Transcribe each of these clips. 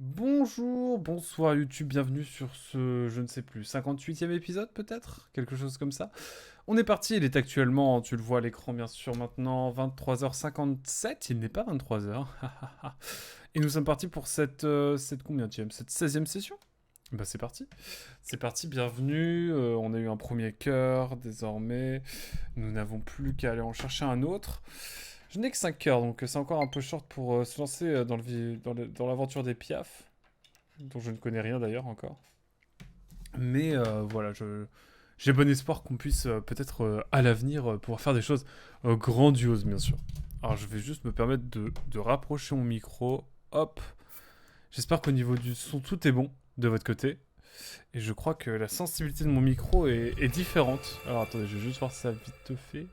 Bonjour, bonsoir YouTube, bienvenue sur ce, je ne sais plus, 58e épisode peut-être? Quelque chose comme ça. On est parti, il est actuellement, tu le vois à l'écran bien sûr maintenant, 23h57, il n'est pas 23h. Et nous sommes partis pour cette combienième? Cette 16e session? Bah c'est parti. C'est parti, bienvenue, on a eu un premier cœur, désormais, nous n'avons plus qu'à aller en chercher un autre. Je n'ai que 5 cœurs, donc c'est encore un peu short pour se lancer dans l'aventure des piafs, dont je ne connais rien d'ailleurs encore. Mais voilà, j'ai bon espoir qu'on puisse peut-être à l'avenir pouvoir faire des choses grandioses, bien sûr. Alors je vais juste me permettre de rapprocher mon micro. Hop. J'espère qu'au niveau du son, tout est bon de votre côté. Et je crois que la sensibilité de mon micro est différente. Alors attendez, je vais juste voir ça vite fait.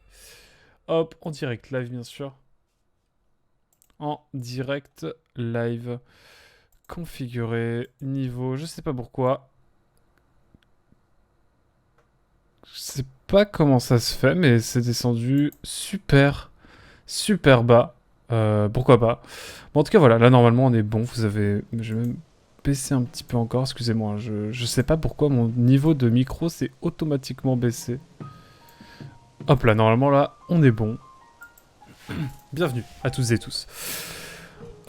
Hop, en direct live, bien sûr. En direct live. Configurer. Niveau, je sais pas pourquoi. Je sais pas comment ça se fait, mais c'est descendu super, super bas. Pourquoi pas. Bon, en tout cas, voilà. Là, normalement, on est bon. Vous avez... Je vais même baisser un petit peu encore. Excusez-moi. Je sais pas pourquoi mon niveau de micro s'est automatiquement baissé. Hop là, normalement, là, on est bon. Bienvenue à tous et tous.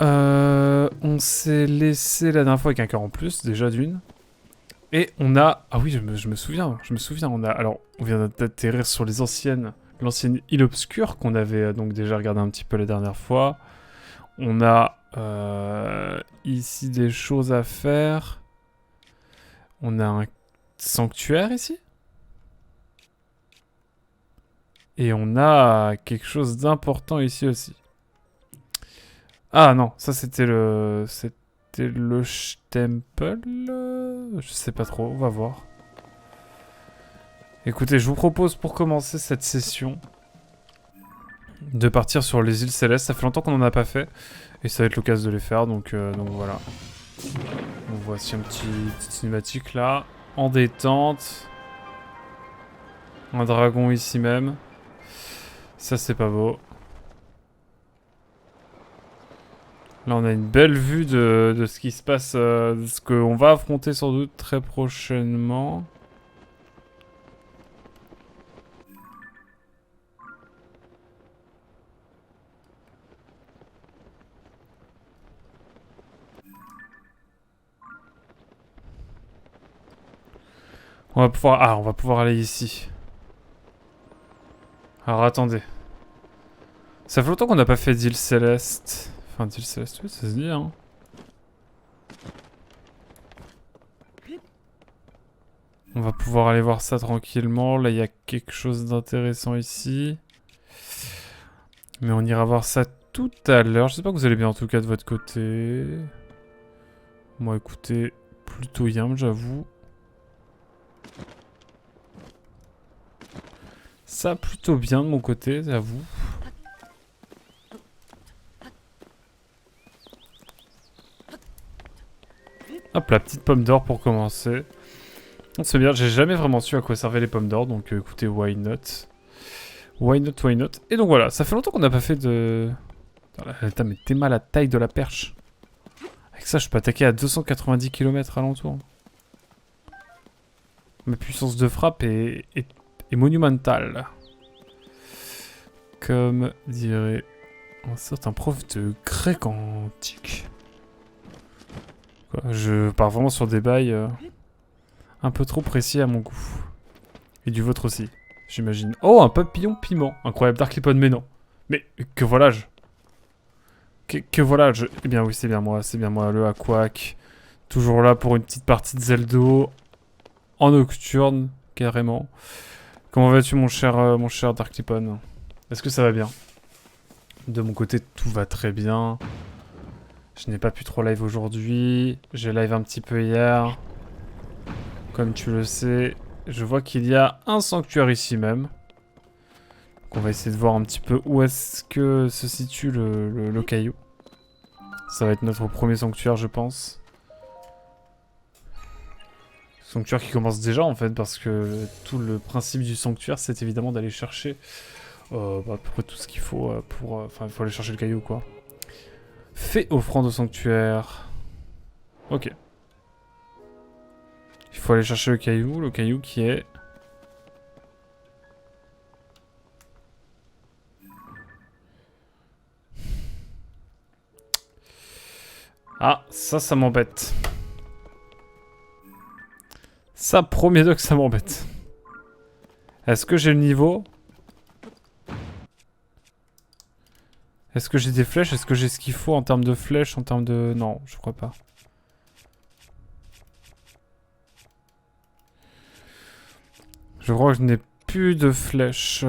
On s'est laissé la dernière fois avec un cœur en plus, déjà d'une. Et on a... Ah oui, je me souviens. On a... Alors, on vient d'atterrir sur l'ancienne île obscure qu'on avait donc déjà regardé un petit peu la dernière fois. On a ici des choses à faire. On a un sanctuaire ici. Et on a quelque chose d'important ici aussi. Ah non, ça c'était le... C'était le temple. Je sais pas trop, on va voir. Écoutez, je vous propose pour commencer cette session de partir sur les îles célestes. Ça fait longtemps qu'on n'en a pas fait et ça va être l'occasion de les faire, donc voilà. Donc voici un petite cinématique là, en détente. Un dragon ici même. Ça c'est pas beau. Là on a une belle vue de ce qui se passe, de ce qu'on va affronter sans doute très prochainement. On va pouvoir aller ici. Alors attendez. Ça fait longtemps qu'on n'a pas fait d'île céleste. Enfin d'île céleste, oui ça se dit hein. On va pouvoir aller voir ça tranquillement. Là il y a quelque chose d'intéressant ici. Mais on ira voir ça tout à l'heure. Je sais pas que vous allez bien en tout cas de votre côté. Moi écoutez, plutôt yam j'avoue. Ça plutôt bien de mon côté, j'avoue. Hop, la petite pomme d'or pour commencer. C'est bien, j'ai jamais vraiment su à quoi servaient les pommes d'or, donc écoutez, why not. Why not, why not. Et donc voilà, ça fait longtemps qu'on n'a pas fait de... Attends, mais t'es mal à la taille de la perche. Avec ça, je peux attaquer à 290 km alentour. Ma puissance de frappe est monumentale. Comme dirait un certain prof de grec antique. Quoi, je pars vraiment sur des bails un peu trop précis à mon goût. Et du vôtre aussi, j'imagine. Oh, un papillon piment. Incroyable, Darklipon, mais non. Mais que voilà-je. Que voilà-je. Eh bien oui, c'est bien moi, le Aquac. Toujours là pour une petite partie de Zeldo. En nocturne, carrément. Comment vas-tu mon cher Darklipon? Est-ce que ça va bien? De mon côté, tout va très bien. Je n'ai pas pu trop live aujourd'hui. J'ai live un petit peu hier. Comme tu le sais, je vois qu'il y a un sanctuaire ici même. Donc on va essayer de voir un petit peu où est-ce que se situe le caillou. Ça va être notre premier sanctuaire, je pense. Sanctuaire qui commence déjà en fait, parce que tout le principe du sanctuaire, c'est évidemment d'aller chercher à peu près tout ce qu'il faut pour... Enfin, il faut aller chercher le caillou, quoi. Fais offrande au sanctuaire. Ok. Il faut aller chercher le caillou qui est... Ah, ça m'embête. Ça, premier que ça m'embête. Est-ce que j'ai le niveau? Est-ce que j'ai des flèches? Est-ce que j'ai ce qu'il faut en termes de flèches, en termes de... Non, je crois pas. Je crois que je n'ai plus de flèches.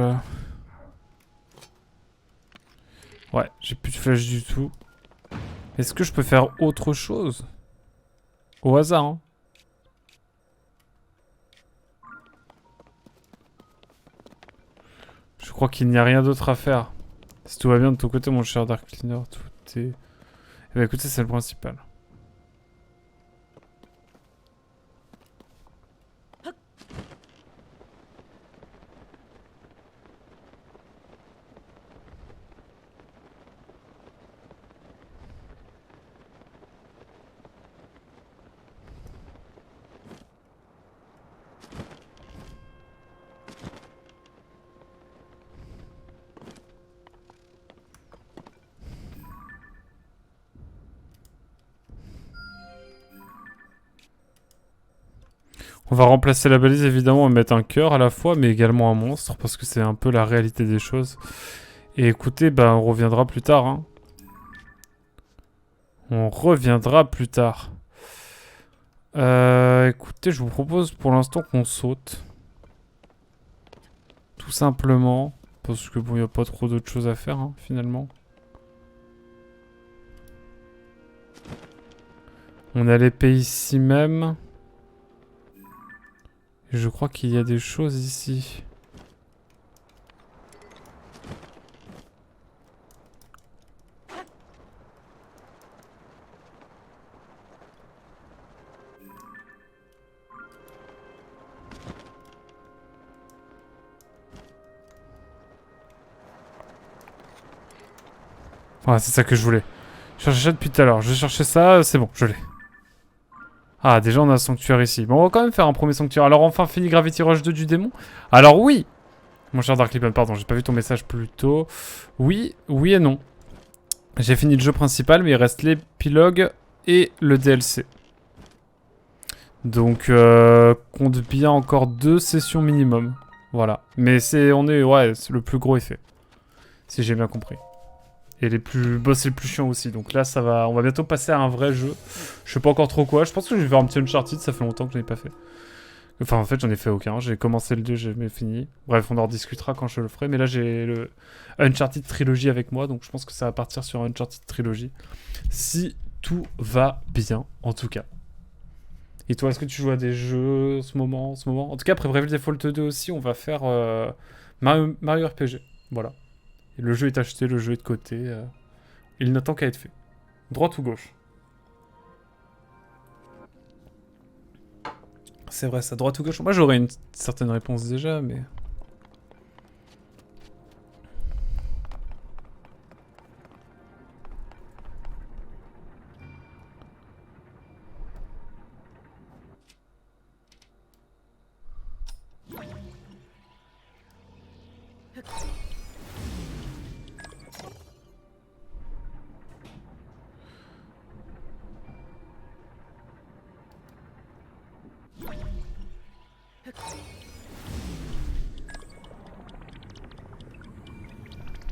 Ouais, j'ai plus de flèches du tout. Est-ce que je peux faire autre chose? Au hasard, hein. Je crois qu'il n'y a rien d'autre à faire. Si tout va bien de ton côté, mon cher Dark Cleaner, tout est... Eh ben écoutez, c'est le principal. On va remplacer la balise évidemment et mettre un cœur à la fois, mais également un monstre, parce que c'est un peu la réalité des choses. Et écoutez, bah on reviendra plus tard, hein. On reviendra plus tard. Écoutez, je vous propose pour l'instant qu'on saute. Tout simplement. Parce que bon, il n'y a pas trop d'autres choses à faire, hein, finalement. On a l'épée ici même. Et je crois qu'il y a des choses ici. Voilà, c'est ça que je voulais. Je cherchais ça depuis tout à l'heure. Je cherchais ça, c'est bon, je l'ai. Ah, déjà on a un sanctuaire ici. Bon, on va quand même faire un premier sanctuaire. Alors enfin, fini Gravity Rush 2 du démon. Alors oui. Mon cher Dark Lippen, pardon, j'ai pas vu ton message plus tôt. Oui, oui et non. J'ai fini le jeu principal, mais il reste l'épilogue et le DLC. Donc, compte bien encore 2 sessions minimum. Voilà. Mais ouais, c'est le plus gros effet. Si j'ai bien compris. Et c'est le plus chiant aussi. Donc là, on va bientôt passer à un vrai jeu. Je sais pas encore trop quoi. Je pense que je vais faire un petit Uncharted. Ça fait longtemps que je n'ai pas fait. Enfin, en fait, j'en ai fait aucun. J'ai commencé le 2, j'ai jamais fini. Bref, on en rediscutera quand je le ferai. Mais là, j'ai le Uncharted Trilogy avec moi. Donc je pense que ça va partir sur Uncharted Trilogy. Si tout va bien, en tout cas. Et toi, est-ce que tu joues à des jeux en ce moment, En tout cas, après Bravely Default 2 aussi, on va faire Mario RPG. Voilà. Et le jeu est acheté, le jeu est de côté. Il n'attend qu'à être fait. Droite ou gauche? C'est vrai, ça, droite ou gauche? Moi, j'aurais une certaine réponse déjà, mais...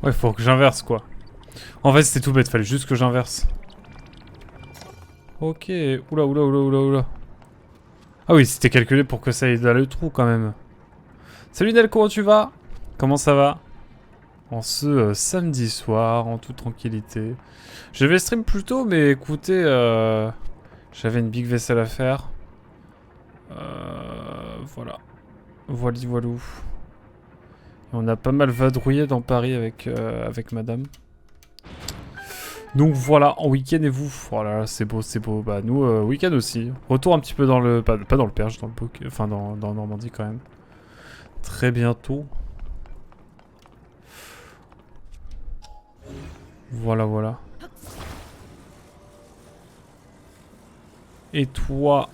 Ouais, faut que j'inverse, quoi. En fait, c'était tout bête, fallait juste que j'inverse. Ok, oula, oula, oula, oula, oula. Ah oui, c'était calculé pour que ça aille dans le trou, quand même. Salut Nel, comment tu vas? Comment ça va? En ce samedi soir, en toute tranquillité. Je vais stream plus tôt, mais écoutez, j'avais une big vaisselle à faire. Voilà. Voili voilou. On a pas mal vadrouillé dans Paris avec madame. Donc voilà, en week-end et vous? Oh là là, c'est beau, c'est beau. Bah nous, week-end aussi. Retour un petit peu dans le... Pas dans le Perche, dans le Bouc... Enfin, dans Normandie quand même. Très bientôt. Voilà, voilà. Et toi...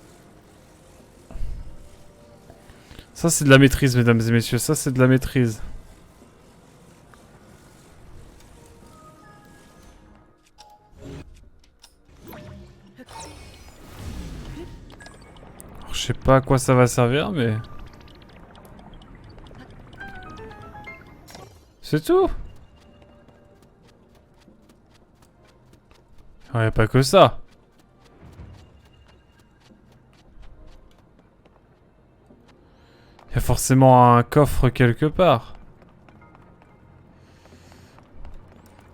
Ça, c'est de la maîtrise, mesdames et messieurs. Ça, c'est de la maîtrise. Alors, je sais pas à quoi ça va servir, mais... C'est tout. Il n'y a pas que ça. Il y a forcément un coffre quelque part.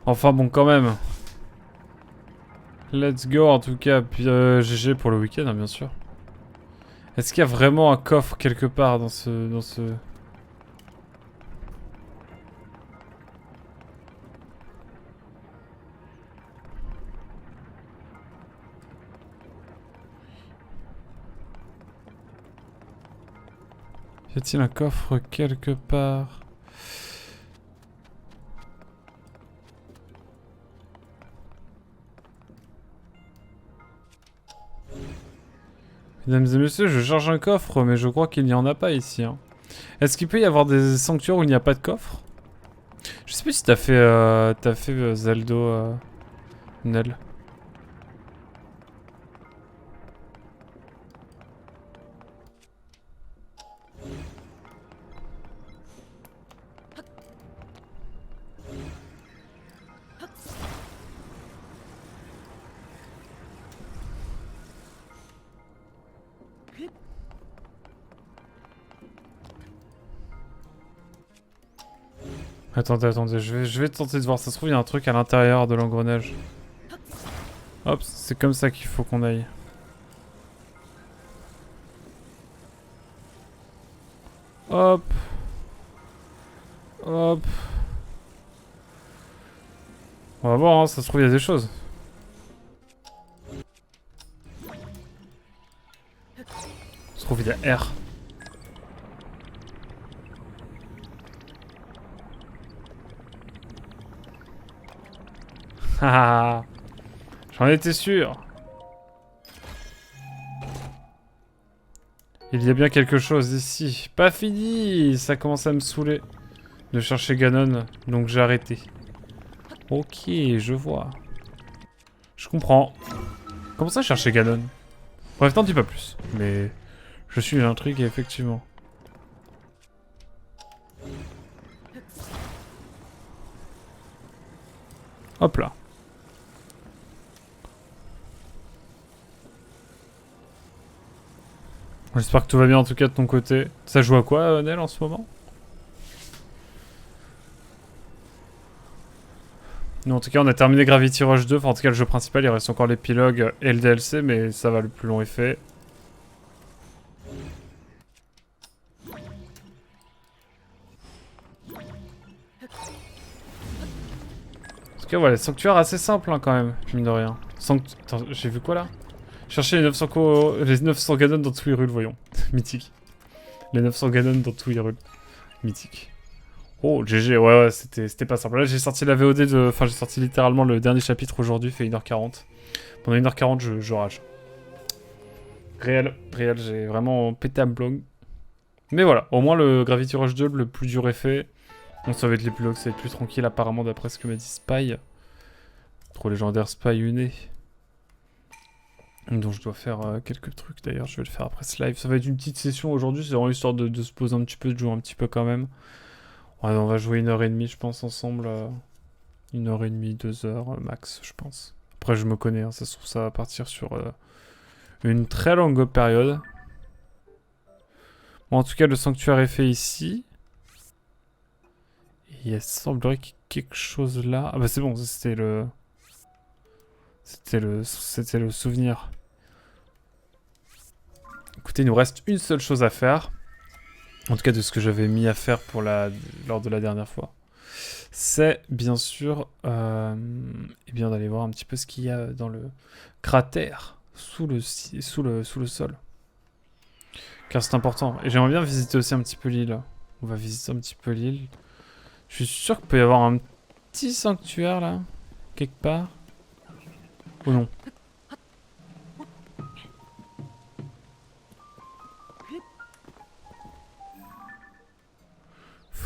Enfin bon, quand même. Let's go en tout cas. Puis GG pour le week-end, hein, bien sûr. Est-ce qu'il y a vraiment un coffre quelque part dans ce... Y a-t-il un coffre quelque part? Mesdames et messieurs, je cherche un coffre, mais je crois qu'il n'y en a pas ici. Hein. Est-ce qu'il peut y avoir des sanctuaires où il n'y a pas de coffre? Je sais plus si t'as fait Zeldo, Nel. Attendez, je vais tenter de voir. Ça se trouve, il y a un truc à l'intérieur de l'engrenage. Hop, c'est comme ça qu'il faut qu'on aille. Hop. Hop. On va voir, hein, ça se trouve, il y a des choses. Ça se trouve, il y a R. Haha. J'en étais sûr. Il y a bien quelque chose ici. Pas fini. Ça commence à me saouler de chercher Ganon, donc j'ai arrêté. Ok, je vois. Je comprends. Comment ça chercher Ganon? Bref, t'en dis pas plus. Mais je suis l'intrigue, effectivement. Hop là. J'espère que tout va bien en tout cas de ton côté. Ça joue à quoi, Nel, en ce moment? Nous, en tout cas, on a terminé Gravity Rush 2. Enfin, en tout cas, le jeu principal, il reste encore l'épilogue et le DLC, mais ça va, le plus long est fait. En tout cas, voilà, sanctuaire assez simple, hein, quand même, mine de rien. Attends, j'ai vu quoi, là? Chercher les 900 Ganon dans tout Hyrule, voyons. Mythique. Les 900 Ganon dans tout Hyrule. Mythique. Oh, GG, ouais, c'était pas simple. Là, j'ai sorti la VOD de... Enfin, j'ai sorti littéralement le dernier chapitre aujourd'hui, fait 1h40. Pendant 1h40, je rage. Réel, j'ai vraiment pété un blog. Mais voilà, au moins le Gravity Rush 2, le plus dur est fait. Bon, ça va être l'épilogue, ça va être plus tranquille apparemment d'après ce que m'a dit Spy. Trop légendaire Spy Uné. Donc je dois faire quelques trucs d'ailleurs, je vais le faire après ce live. Ça va être une petite session aujourd'hui, c'est vraiment histoire de se poser un petit peu, de jouer un petit peu quand même. Ouais, on va jouer 1h30 je pense ensemble. 1h30, 2h max je pense. Après je me connais, hein, ça se trouve ça va partir sur une très longue période. Bon, en tout cas le sanctuaire est fait ici. Et il semblerait qu'il y ait quelque chose là. Ah bah c'est bon, c'était le... C'était le souvenir. Écoutez, il nous reste une seule chose à faire. En tout cas, de ce que j'avais mis à faire pour lors de la dernière fois. C'est bien sûr eh bien d'aller voir un petit peu ce qu'il y a dans le cratère sous le sol. Car c'est important. Et j'aimerais bien visiter aussi un petit peu l'île. On va visiter un petit peu l'île. Je suis sûr qu'il peut y avoir un petit sanctuaire là, quelque part. Ou non.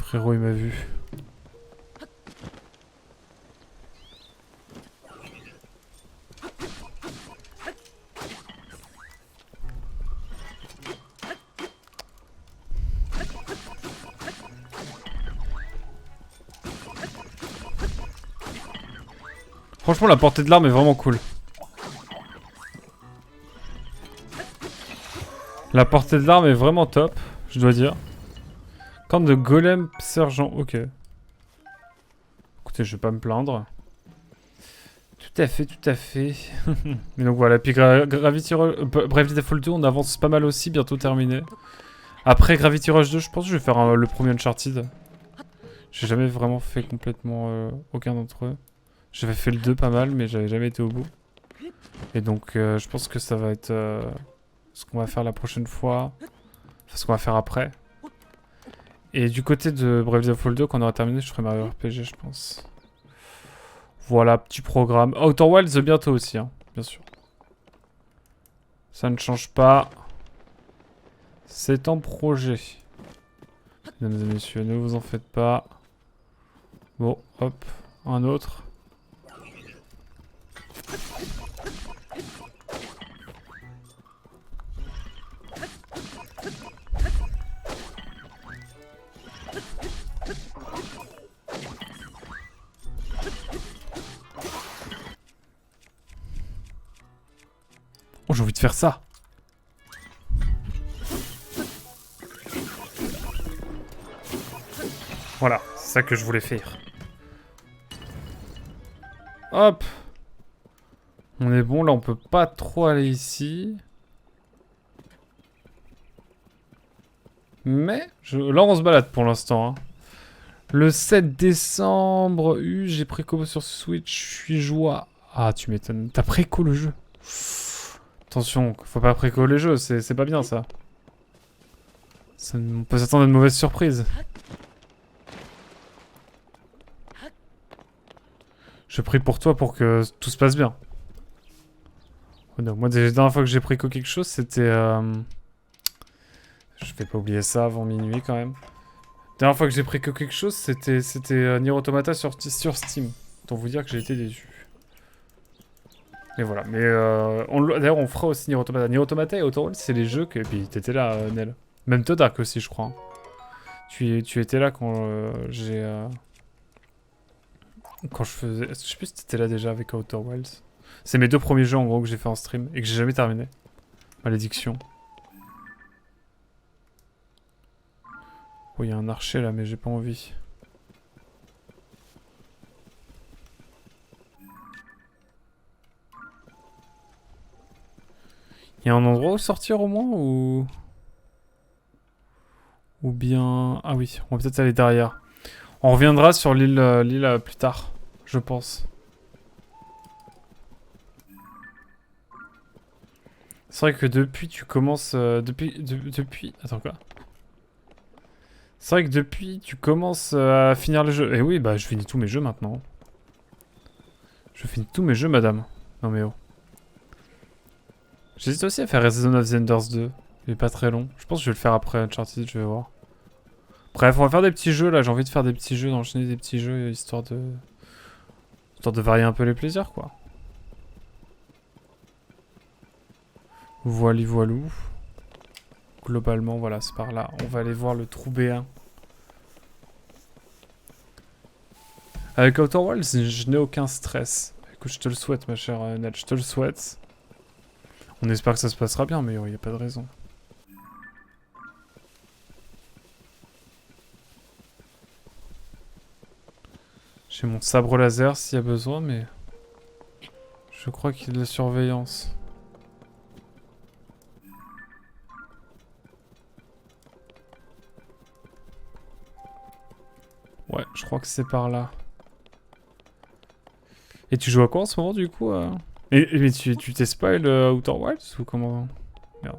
Frérot, il m'a vu. Franchement, la portée de l'arme est vraiment cool. La portée de l'arme est vraiment top, je dois dire. Corne de golem sergent, ok. Écoutez, je vais pas me plaindre. Tout à fait, tout à fait. Mais donc voilà, puis Gravity Rush, Bravely Default 2, on avance pas mal aussi, bientôt terminé. Après Gravity Rush 2, je pense que je vais faire le premier Uncharted. J'ai jamais vraiment fait complètement aucun d'entre eux. J'avais fait le 2 pas mal, mais j'avais jamais été au bout. Et donc je pense que ça va être ce qu'on va faire la prochaine fois. Enfin, ce qu'on va faire après. Et du côté de Bravely Default 2, quand on aura terminé, je ferai Mario RPG, je pense. Voilà, petit programme. Outer Wilds bientôt aussi, hein, bien sûr. Ça ne change pas. C'est en projet. Mesdames et messieurs, ne vous en faites pas. Bon, hop, un autre. Oh, j'ai envie de faire ça. Voilà, c'est ça que je voulais faire. Hop. On est bon, là on peut pas trop aller ici. Mais, là on se balade pour l'instant. Hein. Le 7 décembre, j'ai préco sur Switch, je suis joie. Ah, tu m'étonnes. T'as préco le jeu. Attention, faut pas préco les jeux, c'est pas bien ça. On peut s'attendre à une mauvaise surprise. Je prie pour toi pour que tout se passe bien. Donc, moi, la dernière fois que j'ai préco quelque chose, c'était... Je vais pas oublier ça avant minuit quand même. La dernière fois que j'ai préco quelque chose, c'était Nier Automata sur Steam. Autant vous dire que j'ai été déçu. Et voilà, mais d'ailleurs on fera aussi Nier Automata. Nier Automata et Outer Worlds, c'est les jeux que... Et puis t'étais là, Nel. Même toi Dark aussi, je crois. Hein. Tu étais là quand j'ai... Quand je faisais... Je sais plus si t'étais là déjà avec Outer Wilds. C'est mes deux premiers jeux en gros que j'ai fait en stream et que j'ai jamais terminé. Malédiction. Oh, il y a un archer là, mais j'ai pas envie. Il y a un endroit où sortir au moins ou... Ou bien... Ah oui, on va peut-être aller derrière. On reviendra sur l'île plus tard, je pense. C'est vrai que depuis tu commences... depuis... Attends quoi? C'est vrai que depuis tu commences à finir le jeu. Et oui, bah je finis tous mes jeux maintenant. Je finis tous mes jeux, madame. Non mais oh. J'hésite aussi à faire Resident of the Enders 2. Il est pas très long. Je pense que je vais le faire après Uncharted, je vais voir. Bref, on va faire des petits jeux là. J'ai envie de faire des petits jeux, d'enchaîner des petits jeux histoire de varier un peu les plaisirs quoi. Voili voilou. Globalement, voilà, c'est par là. On va aller voir le trou B1. Avec Outer Worlds, je n'ai aucun stress. Écoute, je te le souhaite, ma chère Ned, je te le souhaite. On espère que ça se passera bien, mais il n'y a pas de raison. J'ai mon sabre laser s'il y a besoin, mais... Je crois qu'il y a de la surveillance. Ouais, je crois que c'est par là. Et tu joues à quoi en ce moment du coup Mais tu t'es spoil Outer Wilds ou comment? Merde.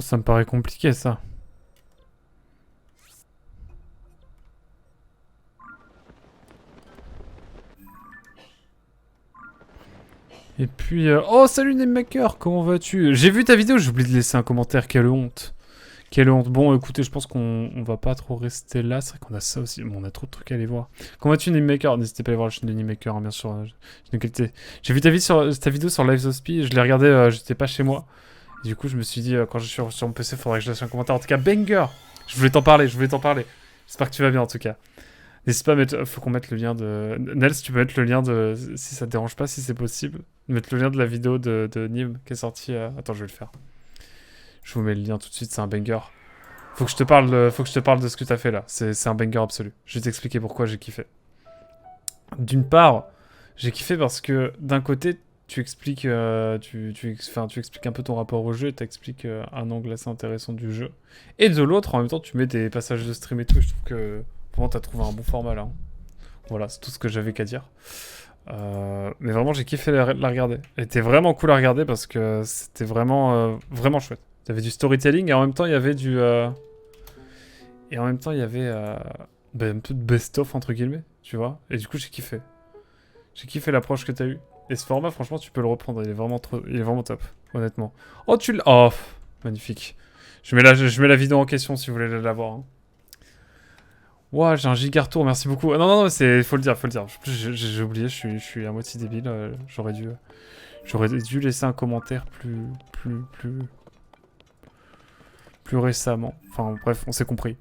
Oh, ça me paraît compliqué, ça. Et puis... Oh, salut Namemaker, comment vas-tu? J'ai vu ta vidéo, j'ai oublié de laisser un commentaire, quelle honte. Quelle honte. Bon, écoutez, je pense qu'on va pas trop rester là. C'est vrai qu'on a ça aussi. Bon, on a trop de trucs à aller voir. Comment vas-tu, Namemaker? N'hésitez pas à aller voir la chaîne de Namemaker, hein, bien sûr. J'ai vu ta vidéo sur Live Zospi. Je l'ai regardé, j'étais pas chez moi. Et du coup, je me suis dit, quand je suis sur mon PC, faudrait que je laisse un commentaire. En tout cas, banger! Je voulais t'en parler, J'espère que tu vas bien, en tout cas. N'hésite pas à mettre... Faut qu'on mette le lien de... Nels, tu peux mettre le lien de... Si ça te dérange pas, si c'est possible. Mettre le lien de la vidéo de Nîmes qui est sortie... Attends, je vais le faire. Je vous mets le lien tout de suite, c'est un banger. Faut que je te parle de ce que t'as fait là. C'est un banger absolu. Je vais t'expliquer pourquoi j'ai kiffé. D'une part, j'ai kiffé parce que d'un côté, tu expliques, tu expliques un peu ton rapport au jeu et t'expliques un angle assez intéressant du jeu. Et de l'autre, en même temps, tu mets des passages de stream et tout. Je trouve que vraiment t'as trouvé un bon format là. Voilà, c'est tout ce que j'avais qu'à dire. Mais vraiment, j'ai kiffé la regarder. Elle était vraiment cool à regarder parce que c'était vraiment, vraiment chouette. T'avais du storytelling et en même temps, il y avait du... Et en même temps, il y avait un peu de best-of, entre guillemets, tu vois. Et du coup, j'ai kiffé. J'ai kiffé l'approche que t'as eue. Et ce format, franchement, tu peux le reprendre. Il est vraiment top, honnêtement. Oh, tu l'as... Oh, magnifique. Je mets la vidéo en question si vous voulez la voir. Hein. Ouah, j'ai un giga retour, merci beaucoup. Non, non, non, faut le dire. J'ai oublié, je suis à moitié débile. J'aurais dû laisser un commentaire plus récemment. Enfin, bref, on s'est compris.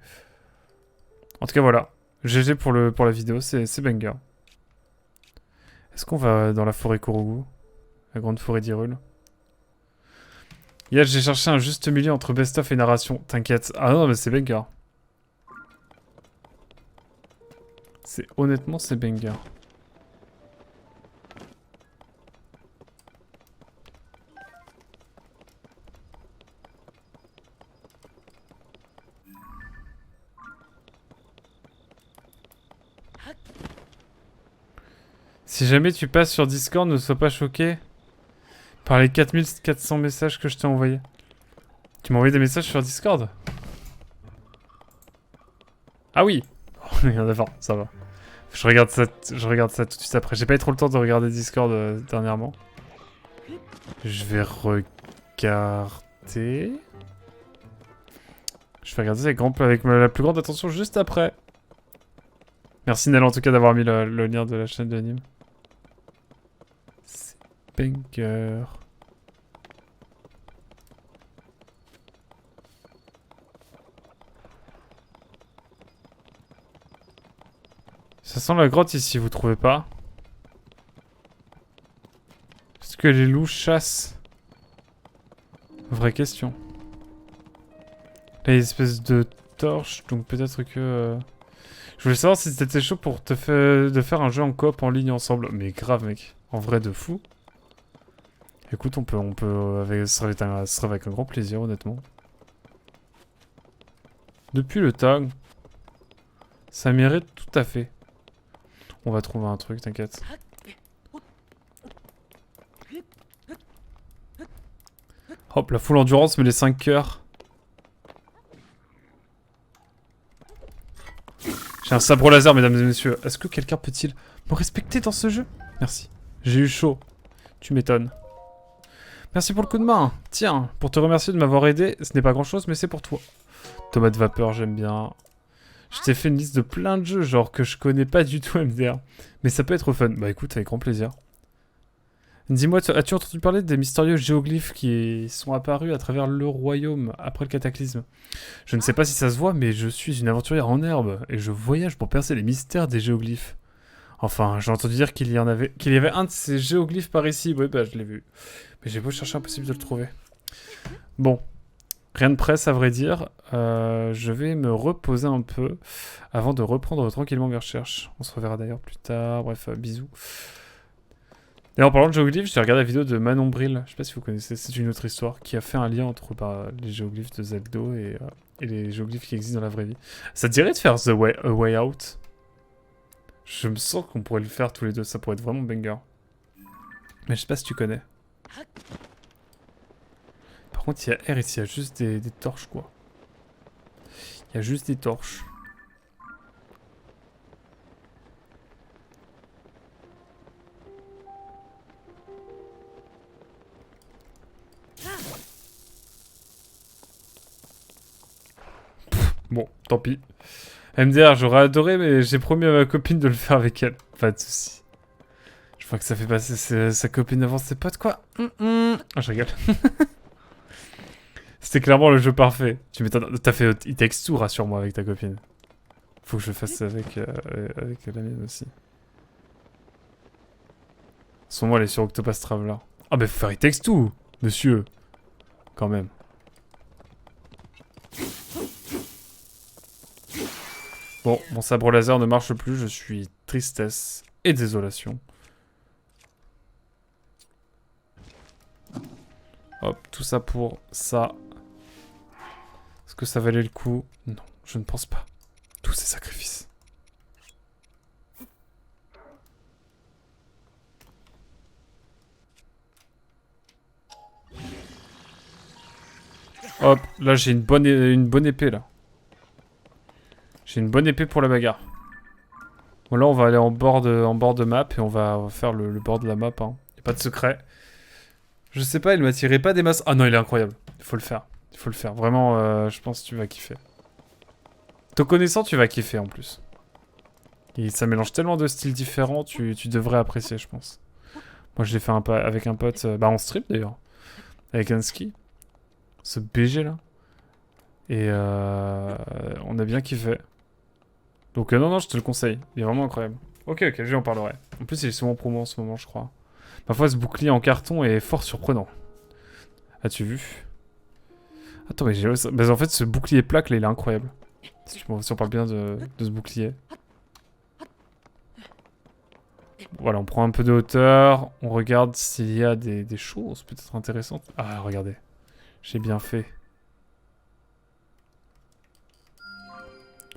En tout cas, voilà. GG pour la vidéo, c'est banger. Est-ce qu'on va dans la forêt Korogu? La grande forêt d'Hyrule? Yes, j'ai cherché un juste milieu entre best-of et narration. T'inquiète. Ah non, mais c'est banger. Honnêtement, c'est banger. Si jamais tu passes sur Discord, ne sois pas choqué par les 4400 messages que je t'ai envoyés. Tu m'as envoyé des messages sur Discord? Ah oui. D'accord, ça va. Je regarde ça tout de suite après. J'ai pas eu trop le temps de regarder Discord dernièrement. Je vais regarder... Je vais regarder avec la plus grande attention juste après. Merci Nel en tout cas d'avoir mis le lien de la chaîne de Nîmes. C'est banger. Ça sent la grotte ici, vous trouvez pas? Est-ce que les loups chassent? Vraie question. Là, il y a une espèce de torche, donc peut-être que... Je voulais savoir si c'était chaud pour de faire un jeu en coop en ligne ensemble. Mais grave, mec. En vrai, de fou. Écoute, ce serait avec un grand plaisir, honnêtement. Depuis le tag, ça mérite tout à fait. On va trouver un truc, t'inquiète. Hop, la full endurance, mais les 5 cœurs. J'ai un sabre laser, mesdames et messieurs. Est-ce que quelqu'un peut-il me respecter dans ce jeu? Merci. J'ai eu chaud. Tu m'étonnes. Merci pour le coup de main. Tiens, pour te remercier de m'avoir aidé, ce n'est pas grand-chose, mais c'est pour toi. Tomate vapeur, j'aime bien. Je t'ai fait une liste de plein de jeux, genre que je connais pas du tout MDR. Mais ça peut être fun. Bah écoute, avec grand plaisir. Dis-moi, as-tu entendu parler des mystérieux géoglyphes qui sont apparus à travers le royaume après le cataclysme? Je ne sais pas si ça se voit, mais je suis une aventurière en herbe et je voyage pour percer les mystères des géoglyphes. Enfin, j'ai entendu dire qu'il y avait un de ces géoglyphes par ici. Oui, bah je l'ai vu. Mais j'ai beau chercher, impossible de le trouver. Bon, rien de presse à vrai dire. Je vais me reposer un peu avant de reprendre tranquillement mes recherches. On se reverra d'ailleurs plus tard. Bref, bisous. Et en parlant de géoglyphes, j'ai regardé la vidéo de Manon Bril, je sais pas si vous connaissez, c'est une autre histoire, qui a fait un lien entre les géoglyphes de Zeldo et les géoglyphes qui existent dans la vraie vie. Ça te dirait de faire A Way Out? Je me sens qu'on pourrait le faire tous les deux, ça pourrait être vraiment banger. Mais je sais pas si tu connais. Par contre, il y a R ici, il y a juste des torches, quoi. Il y a juste des torches. Bon, tant pis. MDR, j'aurais adoré, mais j'ai promis à ma copine de le faire avec elle. Pas de soucis. Je vois que ça fait passer sa copine avant ses potes, quoi. Ah, je rigole. C'était clairement le jeu parfait. Tu m'étonnes. T'as fait It Takes Two, rassure-moi, avec ta copine. Faut que je fasse ça avec la mienne aussi. Son moi, elle est sur Octopus Traveler. Ah, mais faut faire It Takes Two, monsieur. Quand même. Bon, mon sabre laser ne marche plus, je suis tristesse et désolation. Hop, tout ça pour ça. Est-ce que ça valait le coup? Non, je ne pense pas. Tous ces sacrifices. Hop, là j'ai une bonne épée là. J'ai une bonne épée pour la bagarre. Bon là on va aller en bord de map et on va faire le bord de la map. Hein. Y a pas de secret. Je sais pas, il m'attirait pas des masses. Ah non, il est incroyable. Il faut le faire. Il faut le faire. Vraiment, je pense que tu vas kiffer. Te connaissant, tu vas kiffer en plus. Et ça mélange tellement de styles différents, tu devrais apprécier, je pense. Moi, je l'ai fait avec un pote, bah en stream d'ailleurs. Avec Ansky. Ce BG là. Et on a bien kiffé. Donc non, je te le conseille. Il est vraiment incroyable. Ok, je lui en parlerai. En plus, il est souvent promo en ce moment, je crois. Parfois, ce bouclier en carton est fort surprenant. As-tu vu? Attends, mais en fait, ce bouclier plaque, là, il est incroyable. Si on parle bien de ce bouclier. Voilà, on prend un peu de hauteur. On regarde s'il y a des choses peut-être intéressantes. Ah, regardez. J'ai bien fait.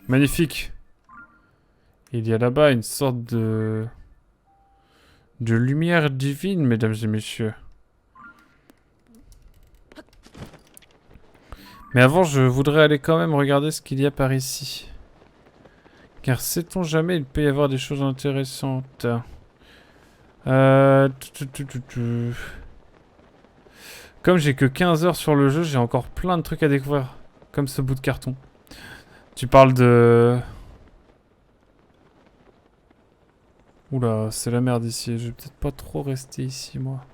Magnifique. Il y a là-bas une sorte de lumière divine, mesdames et messieurs. Mais avant, je voudrais aller quand même regarder ce qu'il y a par ici. Car sait-on jamais, il peut y avoir des choses intéressantes. Comme j'ai que 15 heures sur le jeu, j'ai encore plein de trucs à découvrir. Comme ce bout de carton. Tu parles de... Oula, c'est la merde ici. Je vais peut-être pas trop rester ici, moi.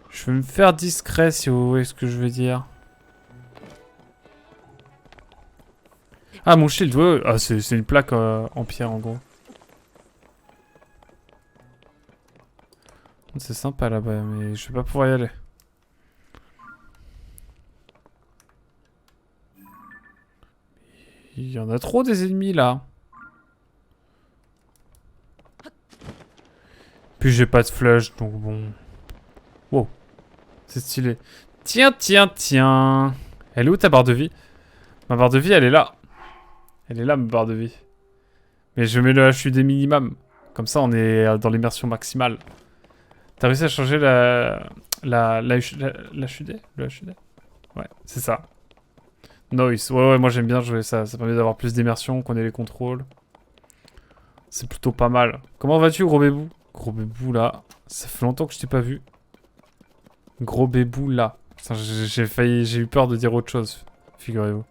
Je vais me faire discret, si vous voyez ce que je veux dire. Ah, mon shield, ouais. Ah, c'est une plaque en pierre, en gros. C'est sympa, là-bas, mais je vais pas pouvoir y aller. Il y en a trop, des ennemis, là. Puis j'ai pas de flash, donc bon... Wow. C'est stylé. Tiens. Elle est où ta barre de vie? Ma barre de vie, elle est là. Elle est là, ma barre de vie. Mais je mets le HUD minimum. Comme ça, on est dans l'immersion maximale. T'as réussi à changer l'HUD? Le HUD? Ouais, c'est ça. Noise. Ouais, moi j'aime bien jouer ça. Ça permet d'avoir plus d'immersion, qu'on ait les contrôles. C'est plutôt pas mal. Comment vas-tu, gros bébou? Gros bébou, là. Ça fait longtemps que je t'ai pas vu. Gros bébou, là. J'ai eu peur de dire autre chose, figurez-vous.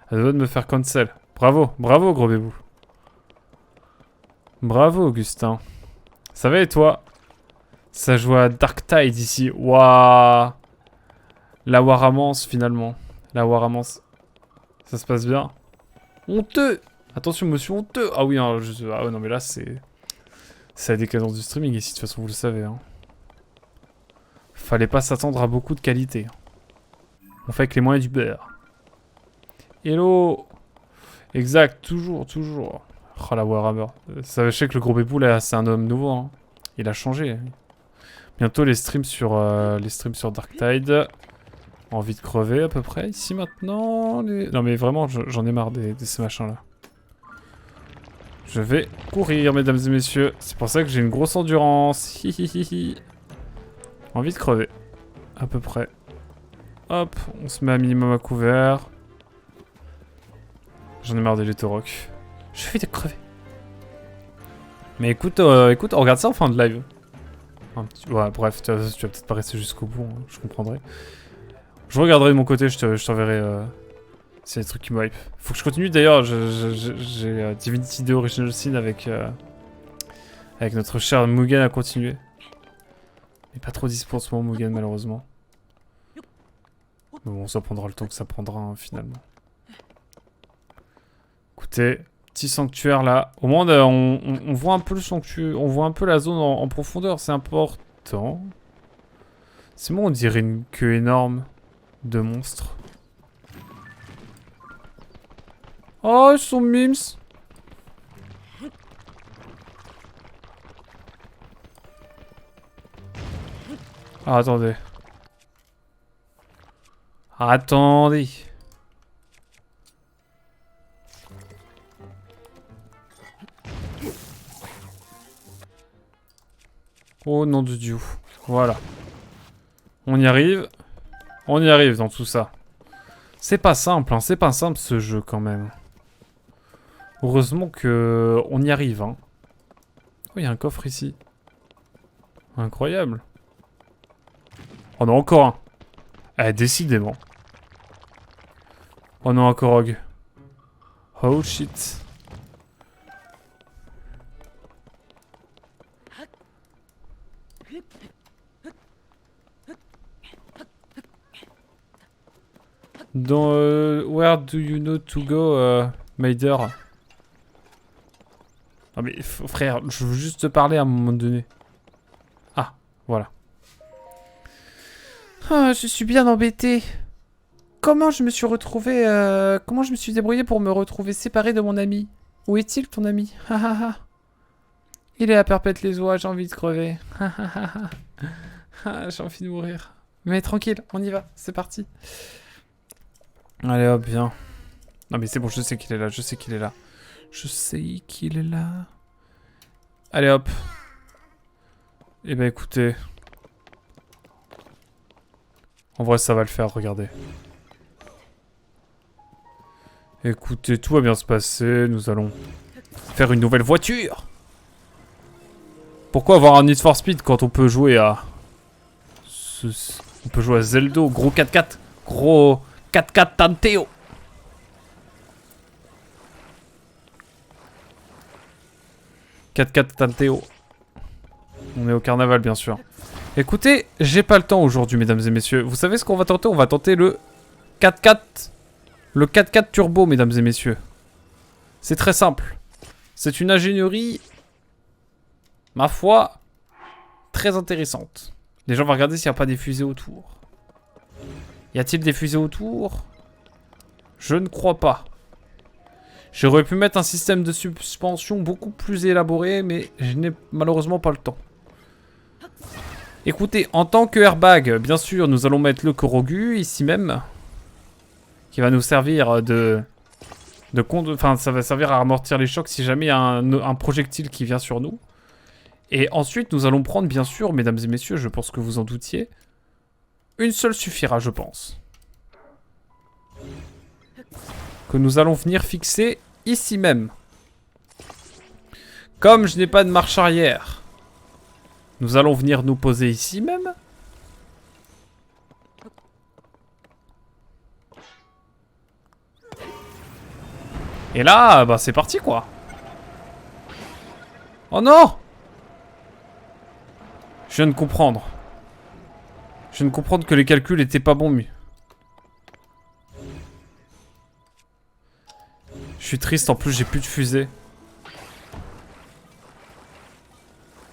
À deux doigts de me faire cancel. Bravo, gros bébou. Bravo, Augustin. Ça va et toi? Ça joue à Dark Tide ici. Waouh. La Waramance, finalement. La Waramance. Ça se passe bien? Honteux. Attention, monsieur honteux. Ah oui, hein, ah ouais, non, mais là, c'est... C'est la décadence du streaming ici, de toute façon, vous le savez. Hein. Fallait pas s'attendre à beaucoup de qualité. On fait avec les moyens du beurre. Hello. Exact, toujours. Oh, la Warhammer. Ça, je sais que le gros bébou, là, c'est un homme nouveau. Hein. Il a changé. Bientôt, les streams sur Dark Tide. Envie de crever, à peu près, ici, maintenant. Non, mais vraiment, j'en ai marre de ces machins-là. Je vais courir, mesdames et messieurs. C'est pour ça que j'ai une grosse endurance. Hihihihi. Envie de crever. À peu près. Hop, on se met un minimum à couvert. J'en ai marre des Létoroc. J'ai envie de crever. Mais écoute, écoute, on regarde ça en fin de live. Ouais, bref, tu vas peut-être pas rester jusqu'au bout, hein, je comprendrai. Je regarderai de mon côté, je t'enverrai s'il y a des trucs qui me hype. Faut que je continue d'ailleurs, j'ai Divinity 2 Original Sin avec notre cher Mugen à continuer. Mais pas trop dispo en ce moment, Mugen, malheureusement. Mais bon, ça prendra le temps que ça prendra, hein, finalement. Écoutez, petit sanctuaire là. Au moins, on voit un peu le sanctuaire, on voit un peu la zone en profondeur, c'est important. C'est bon, on dirait une queue énorme de monstres. Oh, ils sont mimes. Ah, attendez. Attendez. Oh nom de Dieu. Voilà. On y arrive. On y arrive dans tout ça. C'est pas simple, hein. C'est pas simple ce jeu quand même. Heureusement que on y arrive, hein. Oh, il y a un coffre ici. Incroyable. Oh non, encore un. Eh, décidément. Oh non, un Korog. Oh shit. Dans Where do you know to go, Maider? Non mais frère, je veux juste te parler à un moment donné. Ah, voilà. Ah, je suis bien embêté. Comment je me suis retrouvé, comment je me suis débrouillé pour me retrouver séparé de mon ami? Où est-il ton ami? Il est à Perpète-les-Oies, j'ai envie de crever. J'ai envie de mourir. Mais tranquille, on y va, c'est parti. Allez hop, viens. Non mais c'est bon, je sais qu'il est là, je sais qu'il est là. Je sais qu'il est là. Allez hop. Eh ben écoutez. En vrai ça va le faire, regardez. Écoutez, tout va bien se passer, nous allons faire une nouvelle voiture. Pourquoi avoir un Need for Speed quand on peut jouer à... On peut jouer à Zelda, gros 4x4. Gros 4x4 Tanteo. Tanteo. On est au carnaval, bien sûr. Écoutez, j'ai pas le temps aujourd'hui, mesdames et messieurs. Vous savez ce qu'on va tenter? On va tenter le 4x4. Le 4x4 turbo, mesdames et messieurs. C'est très simple. C'est une ingénierie, ma foi, très intéressante. Les gens vont regarder s'il n'y a pas des fusées autour. Y a-t-il des fusées autour? Je ne crois pas. J'aurais pu mettre un système de suspension beaucoup plus élaboré, mais je n'ai malheureusement pas le temps. Écoutez, en tant que airbag, bien sûr, nous allons mettre le Korogu, ici même. Qui va nous servir Enfin, ça va servir à amortir les chocs si jamais il y a un projectile qui vient sur nous. Et ensuite, nous allons prendre, bien sûr, mesdames et messieurs, je pense que vous en doutiez. Une seule suffira, je pense. Que nous allons venir fixer ici même. Comme je n'ai pas de marche arrière, nous allons venir nous poser ici même. Et là, bah c'est parti quoi. Oh non! Je viens de comprendre. Je viens de comprendre que les calculs étaient pas bons, mais... Je suis triste, en plus j'ai plus de fusée.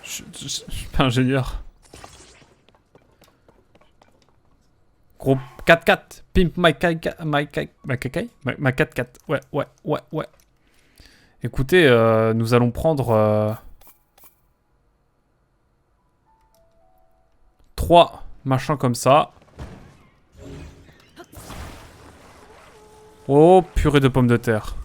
Je suis pas ingénieur. Gros 4x4. Pimp my 4x4. Ouais. Écoutez, nous allons prendre... 3 machins comme ça. Oh, purée de pommes de terre.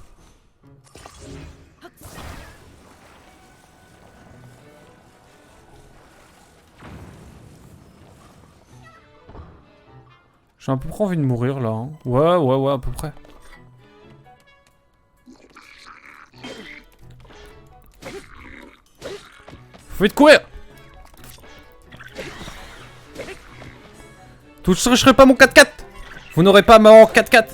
J'ai à peu près envie de mourir là. Hein. Ouais, à peu près. Faut vite courir! Toucherez pas mon 4x4! Vous n'aurez pas mon 4x4!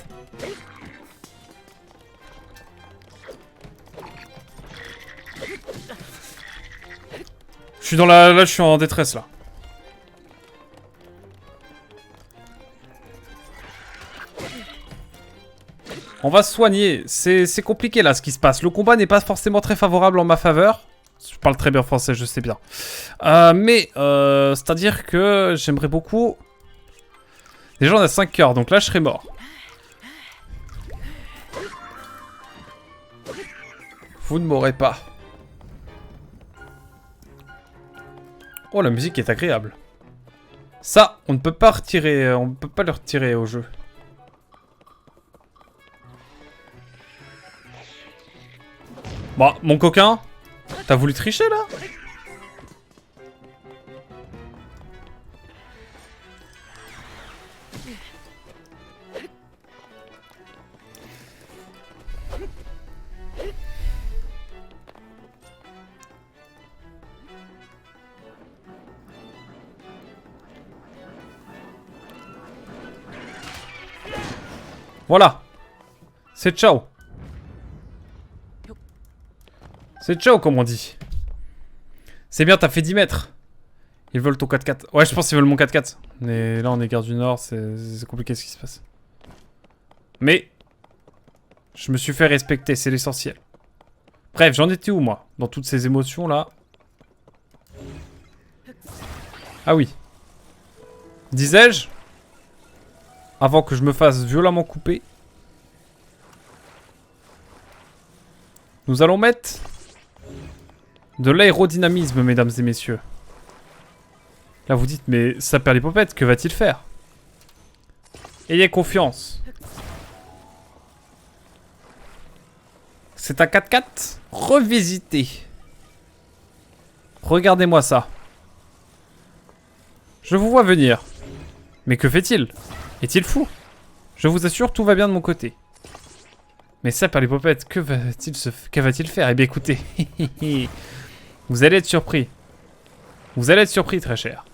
Je suis dans la... Là, je suis en détresse, là. On va se soigner. C'est compliqué, là, ce qui se passe. Le combat n'est pas forcément très favorable en ma faveur. Je parle très bien français, je sais bien. C'est-à-dire que j'aimerais beaucoup... Déjà, on a 5 cœurs, donc là, je serais mort. Vous ne m'aurez pas. Oh, la musique est agréable. Ça, on ne peut pas retirer... On ne peut pas le retirer au jeu. Bah, mon coquin, t'as voulu tricher, là? Voilà. C'est ciao. C'est ciao, comme on dit. C'est bien, t'as fait 10 mètres. Ils veulent ton 4x4. Ouais, je pense qu'ils veulent mon 4x4. Mais là, on est gare du Nord, c'est compliqué ce qui se passe. Mais... Je me suis fait respecter, c'est l'essentiel. Bref, j'en étais où, moi? Dans toutes ces émotions-là. Ah oui. Disais-je, avant que je me fasse violemment couper, nous allons mettre de l'aérodynamisme, mesdames et messieurs. Là, vous dites, mais ça perd les popettes, que va-t-il faire? Ayez confiance. C'est un 4x4 revisité. Regardez-moi ça. Je vous vois venir. Mais que fait-il? Est-il fou? Je vous assure, tout va bien de mon côté. Mais ça, par les popettes, que va-t-il faire? Eh bien, écoutez. Vous allez être surpris. Vous allez être surpris, très cher.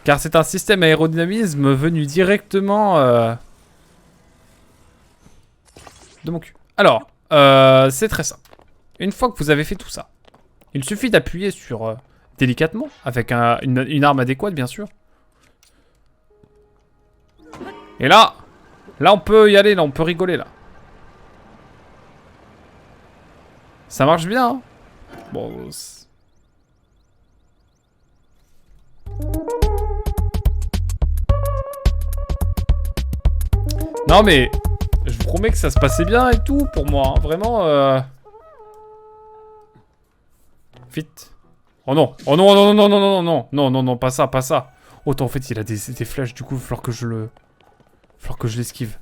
Car c'est un système aérodynamisme venu directement de mon cul. Alors, c'est très simple. Une fois que vous avez fait tout ça, il suffit d'appuyer sur délicatement, avec une arme adéquate, bien sûr. Et là on peut y aller, là, on peut rigoler, là. Ça marche bien, hein. Bon... Non mais, je vous promets que ça se passait bien et tout pour moi, hein. Vraiment. Vite. Oh non, oh non, non, non, non, non, non, non, non, non, non, pas ça, pas ça. Autant en fait il a des flèches, du coup il va falloir que je le... falloir que je l'esquive.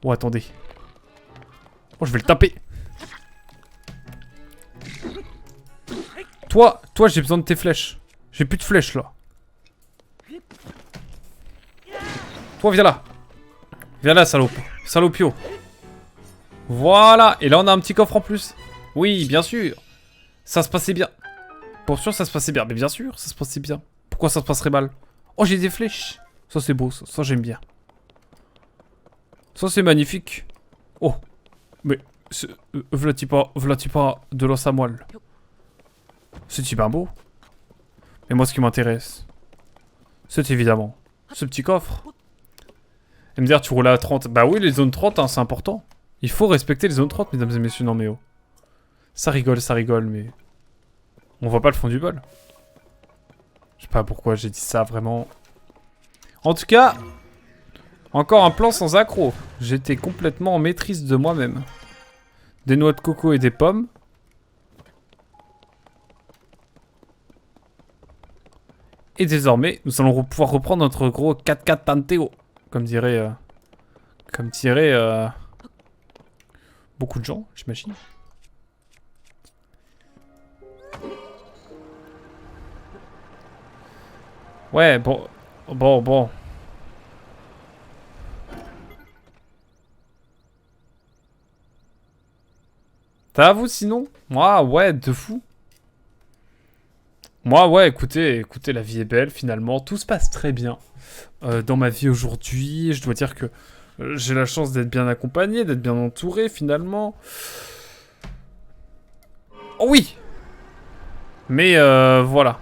Oh attendez. Oh je vais le taper. Toi j'ai besoin de tes flèches. J'ai plus de flèches là. Toi viens là. Viens là, salope. Salopio. Voilà. Et là, on a un petit coffre en plus. Oui, bien sûr. Ça se passait bien. Pour sûr, ça se passait bien. Mais bien sûr, ça se passait bien. Pourquoi ça se passerait mal? Oh, j'ai des flèches. Ça, c'est beau. Ça j'aime bien. Ça, c'est magnifique. Oh. Mais... V'là-t-il pas de l'os à moelle. C'est-il bien beau? Mais moi, ce qui m'intéresse, c'est évidemment ce petit coffre. Et me dire, tu roules à 30. Bah oui, les zones 30, hein, c'est important. Il faut respecter les zones 30, mesdames et messieurs. Non, mais oh. Ça rigole, mais... On voit pas le fond du bol. Je sais pas pourquoi j'ai dit ça, vraiment. En tout cas, encore un plan sans accroc. J'étais complètement en maîtrise de moi-même. Des noix de coco et des pommes. Et désormais, nous allons pouvoir reprendre notre gros 4x4 Tanteo. Comme dirait beaucoup de gens, j'imagine. Ouais, bon. Ça va vous sinon? Moi, ouais, de fou. Moi, ouais, écoutez, la vie est belle finalement. Tout se passe très bien dans ma vie aujourd'hui. Je dois dire que j'ai la chance d'être bien accompagné, d'être bien entouré finalement. Oh oui! Mais voilà.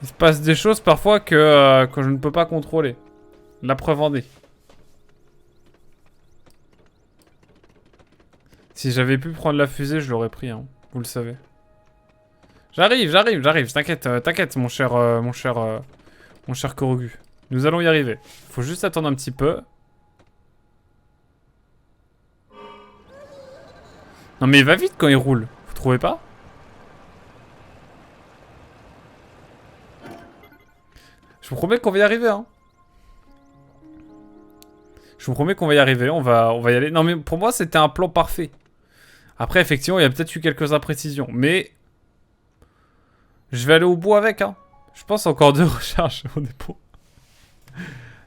Il se passe des choses parfois que je ne peux pas contrôler. La preuve en est. Si j'avais pu prendre la fusée, je l'aurais pris, hein. Vous le savez. J'arrive. T'inquiète, t'inquiète, mon cher Korogu. Nous allons y arriver. Faut juste attendre un petit peu. Non mais il va vite quand il roule. Vous trouvez pas? Je vous promets qu'on va y arriver, hein. Je vous promets qu'on va y arriver, on va y aller. Non mais pour moi c'était un plan parfait. Après effectivement il y a peut-être eu quelques imprécisions. Mais je vais aller au bout avec, hein. Je pense encore 2 recharges. On est bon.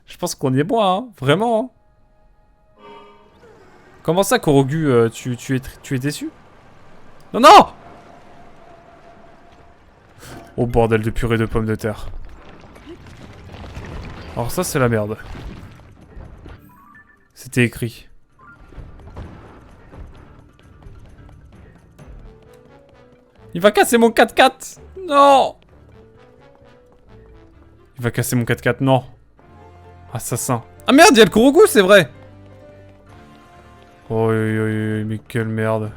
Je pense qu'on y est bon, hein. Vraiment, hein. Comment ça Korogu, tu es déçu? Non, non! Oh bordel de purée de pommes de terre. Alors ça c'est la merde. C'était écrit. Il va casser mon 4x4. Non! Il va casser mon 4x4, non. Assassin. Ah merde, il y a le Korogu, c'est vrai. Oh, mais quelle merde.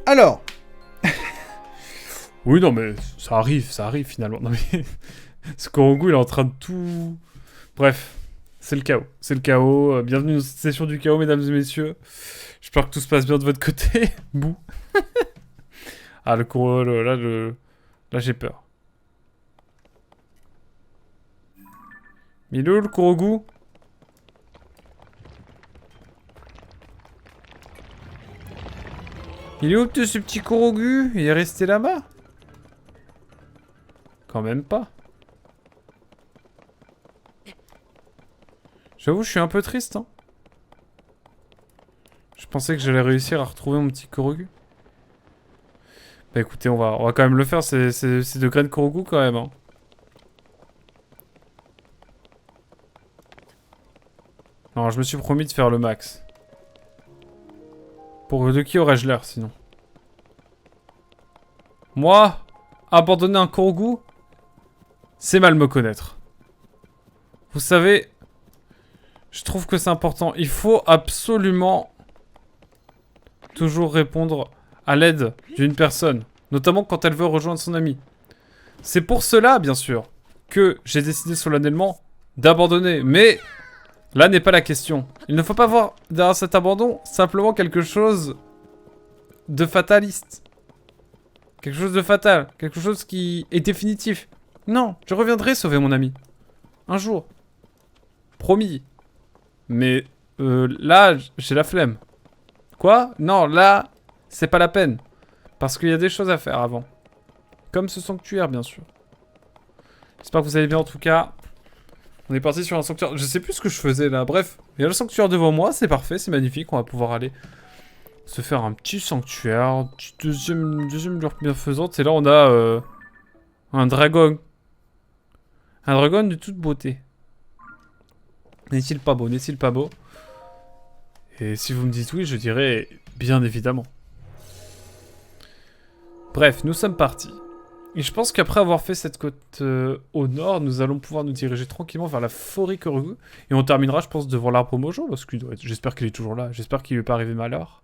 Alors, Oui, non, mais ça arrive finalement. Non, mais ce Korogu, il est en train de tout... Bref, c'est le chaos. C'est le chaos. Bienvenue dans cette session du chaos, mesdames et messieurs. J'espère que tout se passe bien de votre côté. Bouh. Ah, le Korogu, là, j'ai peur. Mais il est où, le Korogu? Il est où, ce petit Korogu? Il est resté là-bas? Quand même pas. J'avoue, je suis un peu triste, hein. Je pensais que j'allais réussir à retrouver mon petit Korogu. Bah écoutez, on va quand même le faire, c'est de graines Korogu quand même, hein. Non, je me suis promis de faire le max. De qui aurais-je l'air, sinon? Moi, abandonner un Korogu, c'est mal me connaître. Vous savez, je trouve que c'est important. Il faut absolument toujours répondre à l'aide d'une personne, notamment quand elle veut rejoindre son ami. C'est pour cela, bien sûr, que j'ai décidé solennellement d'abandonner. Mais là n'est pas la question. Il ne faut pas voir derrière cet abandon simplement quelque chose de fataliste. Quelque chose de fatal. Quelque chose qui est définitif. Non, je reviendrai sauver mon ami. Un jour. Promis. Mais là, j'ai la flemme. Quoi? Non, là, c'est pas la peine. Parce qu'il y a des choses à faire avant. Comme ce sanctuaire, bien sûr. J'espère que vous allez bien en tout cas. On est parti sur un sanctuaire. Je sais plus ce que je faisais là. Bref, il y a le sanctuaire devant moi. C'est parfait, c'est magnifique. On va pouvoir aller se faire un petit sanctuaire. Un petit deuxième lure bienfaisante. Et là, on a un dragon. Un dragon de toute beauté. N'est-il pas beau? N'est-il pas beau? Et si vous me dites oui, je dirais bien évidemment. Bref, nous sommes partis. Et je pense qu'après avoir fait cette côte au nord, nous allons pouvoir nous diriger tranquillement vers la forêt Korogu. Et on terminera, je pense, devant l'arbre Mojo, parce qu'il doit être... J'espère qu'il est toujours là. J'espère qu'il lui est pas arrivé malheur.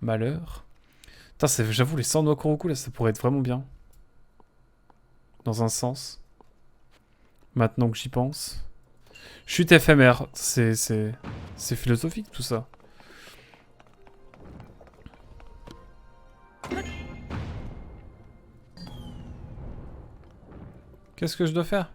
Putain, j'avoue, les 100 noix Korogu, là, ça pourrait être vraiment bien. Dans un sens. Maintenant que j'y pense. Chute éphémère. C'est philosophique, tout ça. Qu'est-ce que je dois faire?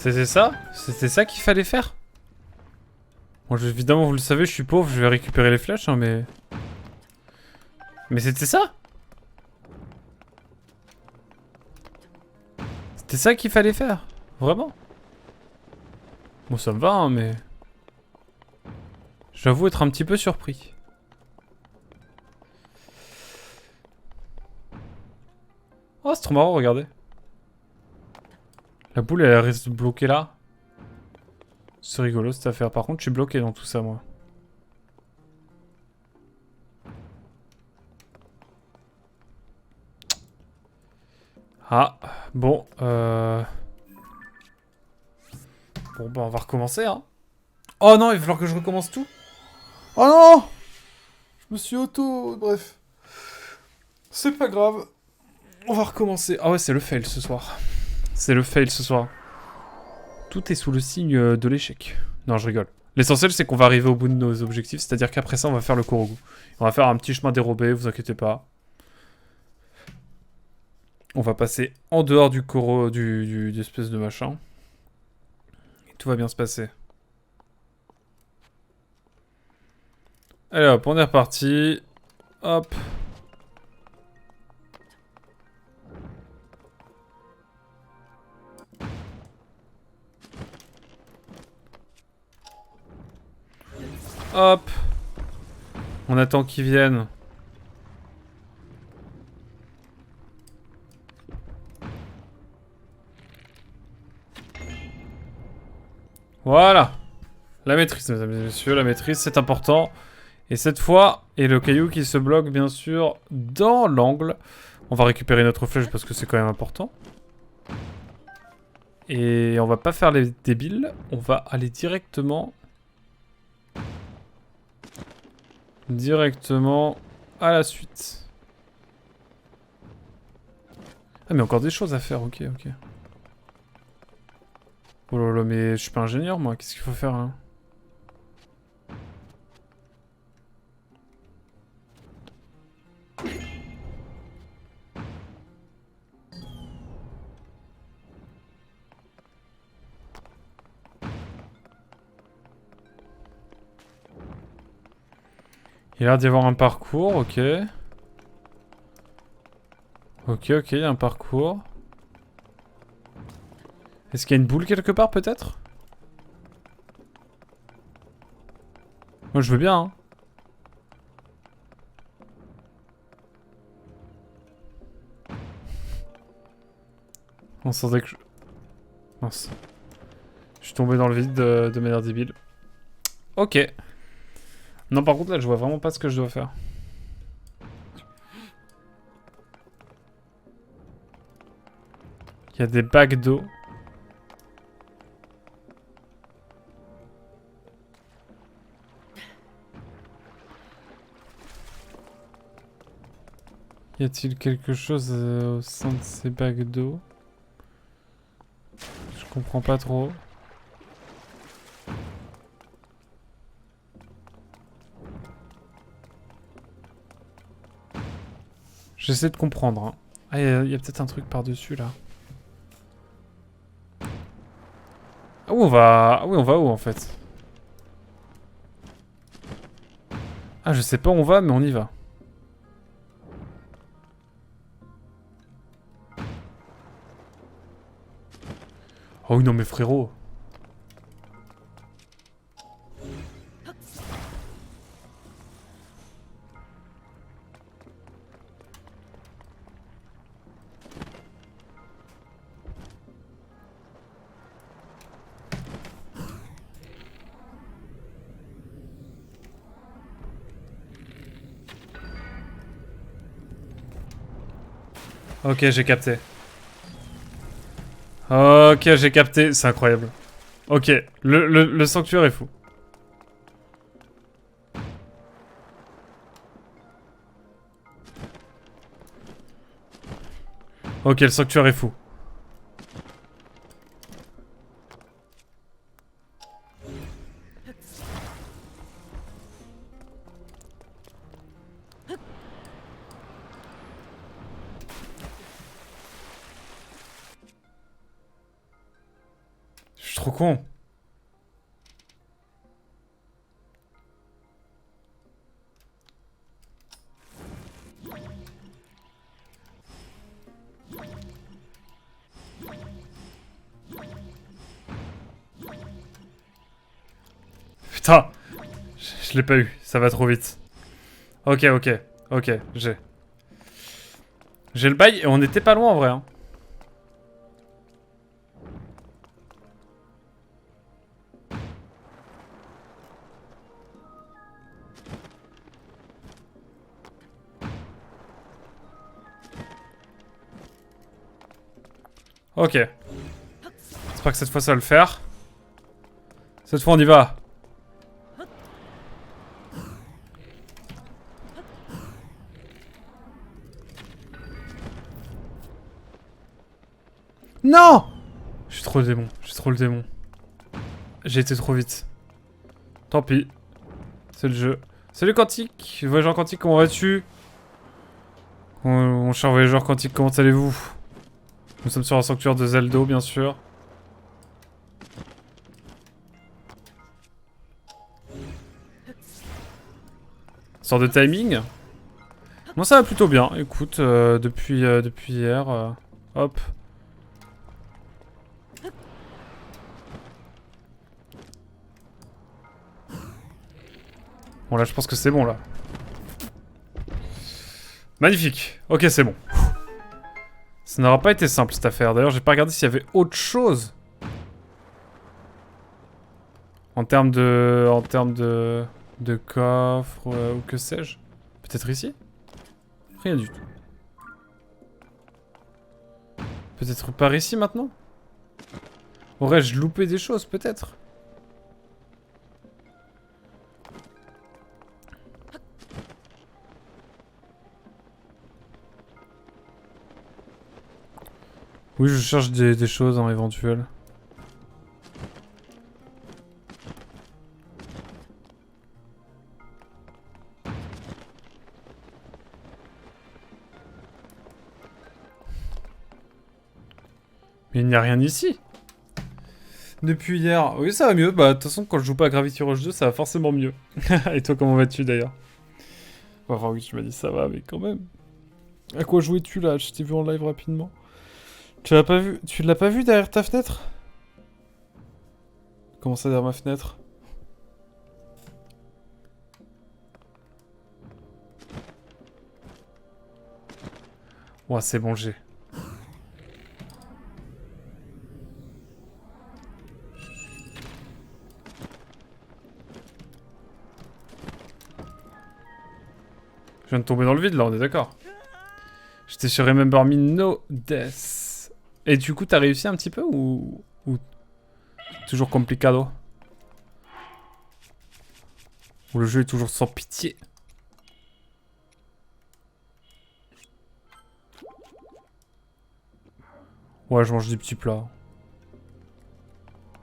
C'était ça? C'était ça qu'il fallait faire? Bon, évidemment, vous le savez, je suis pauvre, je vais récupérer les flèches, hein, mais... Mais c'était ça? C'était ça qu'il fallait faire? Vraiment? Bon, ça me va, hein, mais... J'avoue être un petit peu surpris. Oh, c'est trop marrant, regardez. La boule, elle reste bloquée là. C'est rigolo cette affaire. Par contre, je suis bloqué dans tout ça, moi. Ah, bon, Bon, bah, on va recommencer, hein. Oh non, il va falloir que je recommence tout. Oh non! Je me suis auto... Bref. C'est pas grave. On va recommencer. Ah ouais, c'est le fail ce soir. C'est le fail ce soir. Tout est sous le signe de l'échec. Non, je rigole. L'essentiel, c'est qu'on va arriver au bout de nos objectifs. C'est-à-dire qu'après ça, on va faire le Korogu. On va faire un petit chemin dérobé, vous inquiétez pas. On va passer en dehors du Koro... du espèce de machin. Et tout va bien se passer. Allez hop, on est reparti. Hop. Hop. On attend qu'ils viennent. Voilà. La maîtrise, mesdames et messieurs, la maîtrise, c'est important. Et cette fois, et le caillou qui se bloque, bien sûr, dans l'angle. On va récupérer notre flèche parce que c'est quand même important. Et on va pas faire les débiles. On va aller directement... Directement à la suite. Ah, mais encore des choses à faire, ok, ok. Oh là là, mais je suis pas ingénieur, moi. Qu'est-ce qu'il faut faire, hein? Il a l'air d'y avoir un parcours, ok. Ok, ok, il y a un parcours. Est-ce qu'il y a une boule quelque part, peut-être? Moi, je veux bien, hein. On sentait que je... Mince. Je suis tombé dans le vide de manière débile. Ok. Non, par contre, là, je vois vraiment pas ce que je dois faire. Il y a des bacs d'eau. Y a-t-il quelque chose au sein de ces bacs d'eau? Je comprends pas trop. J'essaie de comprendre, hein. Ah, y a peut-être un truc par-dessus, là. Ah, où on va... Ah oui, on va où, en fait? Ah, je sais pas où on va, mais on y va. Oh oui, non, mais frérot. Ok, j'ai capté. Ok, j'ai capté. C'est incroyable. Ok, le sanctuaire est fou. Ok, le sanctuaire est fou. suis trop con. Putain, je l'ai pas eu, ça va trop vite. Ok, j'ai. J'ai le bail et on était pas loin en vrai. Hein. Ok. J'espère que cette fois ça va le faire. Cette fois on y va. Non! Je suis trop le démon, je suis trop le démon. J'ai été trop vite. Tant pis. C'est le jeu. Salut Quantique, voyageur Quantique, comment vas-tu? Mon cher voyageur Quantique, comment allez-vous? Nous sommes sur un sanctuaire de Zelda, bien sûr. Sort de timing. Moi ça va plutôt bien, écoute, depuis hier. Hop. Bon là je pense que c'est bon là. Magnifique. Ok c'est bon. Ça n'aura pas été simple cette affaire. D'ailleurs j'ai pas regardé s'il y avait autre chose. En termes de coffre ou que sais-je. Peut-être ici? Rien du tout. Peut-être par ici maintenant? Aurais-je loupé des choses peut-être? Oui, je cherche des choses en éventuel. Mais il n'y a rien ici. Depuis hier. Oui, ça va mieux. Bah, de toute façon, quand je joue pas à Gravity Rush 2, ça va forcément mieux. Et toi, comment vas-tu d'ailleurs? Enfin, oui, tu m'as dit ça va, mais quand même. À quoi jouais-tu là? Je t'ai vu en live rapidement. Tu l'as pas vu? Tu l'as pas vu derrière ta fenêtre? Comment ça derrière ma fenêtre? Ouais, c'est bon, j'ai. Je viens de tomber dans le vide là, on est d'accord. J'étais sur Remember Me No Death. Et du coup, t'as réussi un petit peu ou toujours complicado? Ou le jeu est toujours sans pitié? Ouais, je mange des petits plats.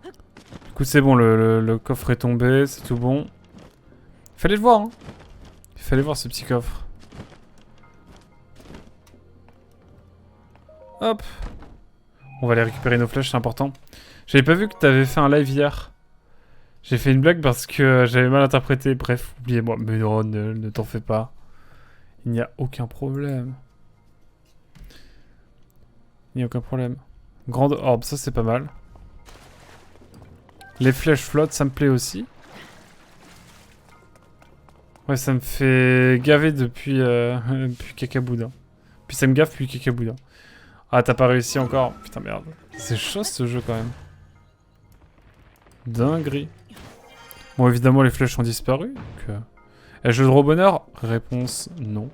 Du coup, c'est bon, le coffre est tombé, c'est tout bon. Fallait le voir, hein. Il fallait voir ce petit coffre. Hop. On va aller récupérer nos flèches, c'est important. J'avais pas vu que t'avais fait un live hier. J'ai fait une blague parce que j'avais mal interprété. Bref, oubliez-moi. Mais non, ne t'en fais pas. Il n'y a aucun problème. Il n'y a aucun problème. Grande orbe, ça c'est pas mal. Les flèches flottent, ça me plaît aussi. Ouais, ça me fait gaver depuis, depuis Cacaboudin. Puis ça me gaffe depuis Cacaboudin. Ah, t'as pas réussi encore? Putain, merde. C'est chaud ce jeu quand même. Dinguerie. Bon, évidemment, les flèches ont disparu. Ai-je le droit au bonheur? Réponse non.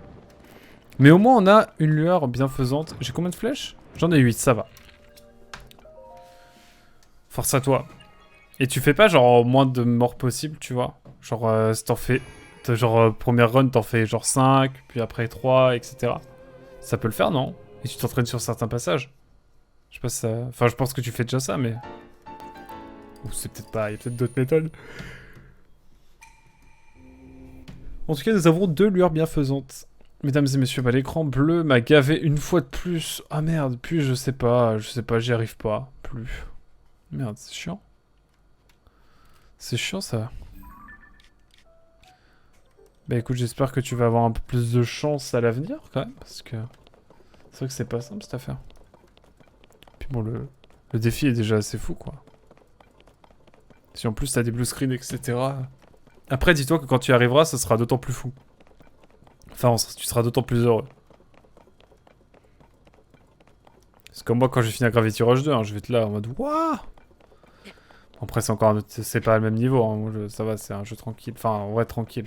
Mais au moins, on a une lueur bienfaisante. J'ai combien de flèches? J'en ai 8, ça va. Force à toi. Et tu fais pas genre moins de morts possible, tu vois? Genre, si t'en fais... Genre, première run, t'en fais genre 5, puis après 3, etc. Ça peut le faire, non? Et tu t'entraînes sur certains passages. Je sais pas si ça... Enfin, je pense que tu fais déjà ça, mais... Ou c'est peut-être pas... Il y a peut-être d'autres méthodes. En tout cas, nous avons 2 lueurs bienfaisantes. Mesdames et messieurs, bah, l'écran bleu m'a gavé une fois de plus. Ah merde, puis je sais pas, j'y arrive pas. Plus. Merde, c'est chiant. C'est chiant ça. Bah écoute, j'espère que tu vas avoir un peu plus de chance à l'avenir quand même, parce que c'est vrai que c'est pas simple cette affaire. Puis bon, le défi est déjà assez fou quoi. Si en plus t'as des blue screens, etc. Après, dis-toi que quand tu y arriveras, ça sera d'autant plus fou. Enfin, tu seras d'autant plus heureux. C'est comme moi quand j'ai fini à Gravity Rush 2, hein, je vais être là en mode wouah. Après, c'est encore c'est pas le même niveau, hein. Ça va, c'est un jeu tranquille. Enfin, ouais, tranquille.